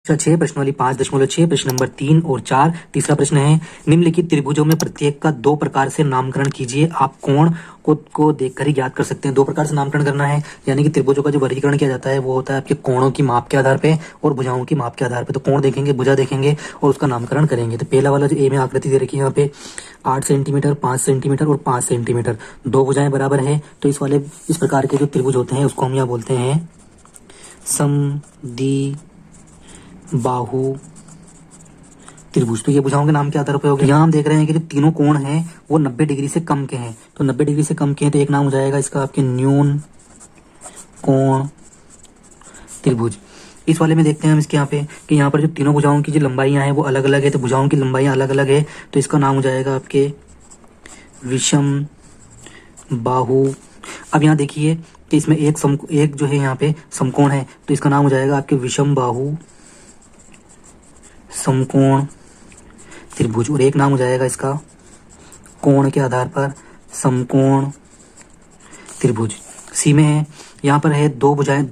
छह प्रश्न वाली 5.6 प्रश्न नंबर 3 और 4। तीसरा प्रश्न है, निम्नलिखित त्रिभुजों में प्रत्येक का दो प्रकार से नामकरण कीजिए। आप कोण को देखकर ही ज्ञात कर सकते हैं। दो प्रकार से नामकरण करना है, यानी कि त्रिभुजों का जो वर्गीकरण किया जाता है वो होता है आपके कोणों की माप के आधार पे और भुजाओं की माप के आधार पे। तो कोण देखेंगे, भुजा देखेंगे और उसका नामकरण करेंगे। तो पहला वाला जो ए में आकृति दे रखी है यहाँ पे 8 सेंटीमीटर, 5 सेंटीमीटर और 5 सेंटीमीटर, दो भुजाएं बराबर है। तो इस प्रकार के जो त्रिभुज होते हैं उसको हम यहाँ बोलते हैं समद्वि बाहु त्रिभुज। तो ये भुजाओं के नाम के आधार पर हो गया। यहाँ हम देख रहे हैं कि जो तीनों कोण हैं वो 90 डिग्री से कम के हैं। तो 90 डिग्री से कम के हैं तो एक नाम हो जाएगा इसका आपके न्यून कोण त्रिभुज। इस वाले में देखते हैं हम इसके यहाँ पे कि यहाँ पर जो तीनों भुजाओं की जो लंबाइयाँ हैं वो अलग अलग है। तो भुजाओं की लंबाइयाँ अलग अलग है तो इसका नाम हो जाएगा आपके विषम बाहु। अब यहाँ देखिए कि इसमें एक जो है यहाँ पे समकोण है तो इसका नाम हो जाएगा आपके विषम बाहु समकोण त्रिभुज। और एक नाम हो जाएगा इसका कोण के आधार पर समकोण त्रिभुज। सी में है, यहाँ पर है दो भुजाएं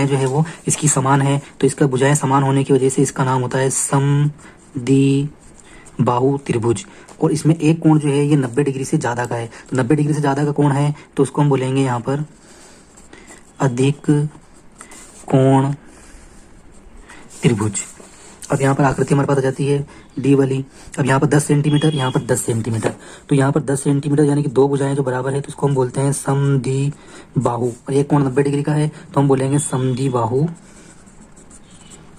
जो है वो इसकी समान है। तो इसका भुजाएं समान होने की वजह से इसका नाम होता है समद्वि बाहु त्रिभुज। और इसमें एक कोण जो है ये 90 डिग्री से ज्यादा का है। तो 90 डिग्री से ज्यादा का कोण है तो उसको हम बोलेंगे यहाँ पर अधिक कोण त्रिभुज। अब यहाँ पर आकृति हमारे पास आ जाती है डी वाली। अब यहाँ पर 10 सेंटीमीटर, यहाँ पर 10 सेंटीमीटर। तो यहाँ पर 10 सेंटीमीटर यानी कि दो भुजाएं जो बराबर है तो उसको हम बोलते हैं समद्वि बाहु। और एक कोण 90 डिग्री का है तो हम बोलेंगे समद्वि बाहु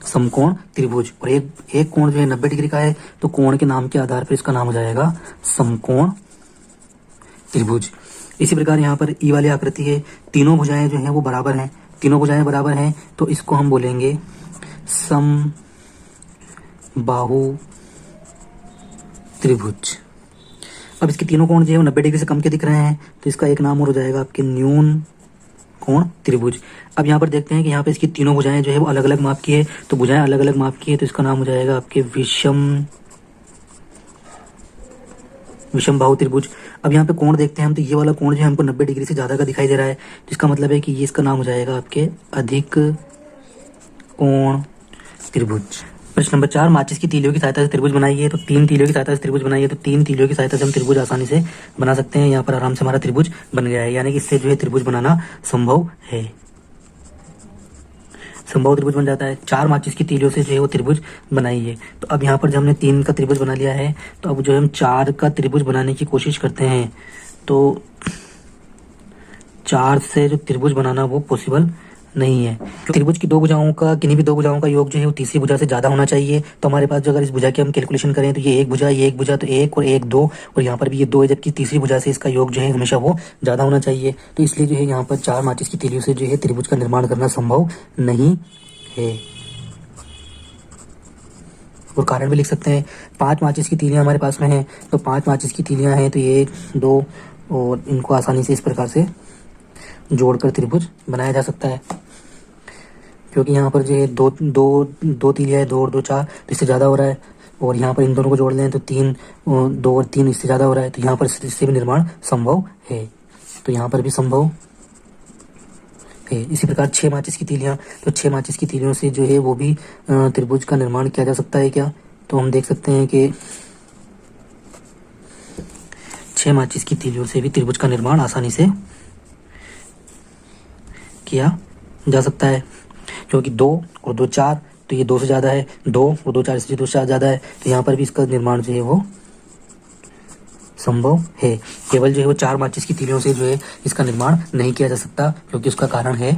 समकोण त्रिभुज। और एक कोण जो है 90 डिग्री का है तो कोण के नाम के आधार पर इसका नाम हो जाएगा समकोण त्रिभुज। इसी प्रकार यहाँ पर ई वाली आकृति है, तीनों भुजाएं जो है वो बराबर हैं। तीनों भुजाएं बराबर हैं तो इसको हम बोलेंगे सम बाहु त्रिभुज। अब इसके तीनों कोण जो है वो 90 डिग्री से कम के दिख रहे हैं तो इसका एक नाम और हो जाएगा आपके न्यून कोण त्रिभुज। अब यहाँ पर देखते हैं कि यहाँ पे इसकी तीनों भुजाएं जो है वो अलग अलग माप की है। तो भुजाएं अलग अलग माप की है तो इसका नाम हो जाएगा आपके विषम बाहु त्रिभुज। अब यहाँ पे कोण देखते हैं हम तो ये वाला कोण जो है हमको 90 डिग्री से ज्यादा का दिखाई दे रहा है तो इसका मतलब है कि ये इसका नाम हो जाएगा आपके अधिक कोण त्रिभुज। प्रश्न नंबर 4, माचिस की तीलियों की सहायता से त्रिभुज बनाइए। तो 3 तीलियों की सहायता से त्रिभुज बनाइए। तो 3 तीलियों की सहायता से हम त्रिभुज आसानी से बना सकते हैं। यहाँ पर आराम से हमारा त्रिभुज बन गया है, यानी कि इससे जो है त्रिभुज बनाना संभव है। संभव त्रिभुज बन जाता है। 4 माचिस की तीलियों से जो है वो त्रिभुज बनाइए। तो अब यहाँ पर जब हमने 3 का त्रिभुज बना लिया है तो अब जो हम 4 का त्रिभुज बनाने की कोशिश करते हैं तो 4 से जो त्रिभुज बनाना वो पॉसिबल नहीं है। त्रिभुज की दो भुजाओं का किन्हीं भी दो भुजाओं का योग जो है वो तीसरी भुजा से ज्यादा होना चाहिए। तो हमारे पास जो अगर इस भुजा की हम कैलकुलेशन करें तो ये एक भुजा तो 1 और 1 2 और यहाँ पर भी ये 2 है, जबकि तीसरी भुजा से इसका योग जो है हमेशा वो ज्यादा होना चाहिए। तो इसलिए जो है यहाँ पर 4 माचिस की तीलियों से जो है त्रिभुज का निर्माण करना संभव नहीं है। और कारण भी लिख सकते हैं। 5 माचिस की तीलियां हमारे पास में हैं तो 5 माचिस की तीलियां हैं तो 1 2 और इनको आसानी से इस प्रकार से जोड़कर त्रिभुज बनाया जा सकता है। क्योंकि यहाँ पर जो है दो तीलियां है, 2 और 2 4 तो इससे ज़्यादा हो रहा है। और यहाँ पर इन दोनों को जोड़ लें तो 2 और 3 इससे ज़्यादा हो रहा है। तो यहाँ पर इससे भी निर्माण संभव है। तो यहाँ पर भी संभव है। इसी प्रकार 6 माचिस की तीलियां, तो 6 माचिस की तीलियों से जो है वो भी त्रिभुज का निर्माण किया जा सकता है क्या? तो हम देख सकते हैं कि 6 माचिस की तीलियों से भी त्रिभुज का निर्माण आसानी से किया जा सकता है। क्योंकि 2 और 2 4 तो ये 2 से ज़्यादा है, 2 और 2 4 इसलिए 2 से ज़्यादा है। तो यहाँ पर भी इसका निर्माण जो है वो संभव है। केवल जो है वो 4 माचिस की तीलियों से जो है इसका निर्माण नहीं किया जा सकता, क्योंकि उसका कारण है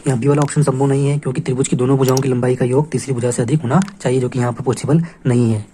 यहाँ बी वाला ऑप्शन संभव नहीं है, क्योंकि त्रिभुज की दोनों भुजाओं की लंबाई का योग तीसरी भुजा से अधिक होना चाहिए, जो कि यहाँ पर पॉसिबल नहीं है।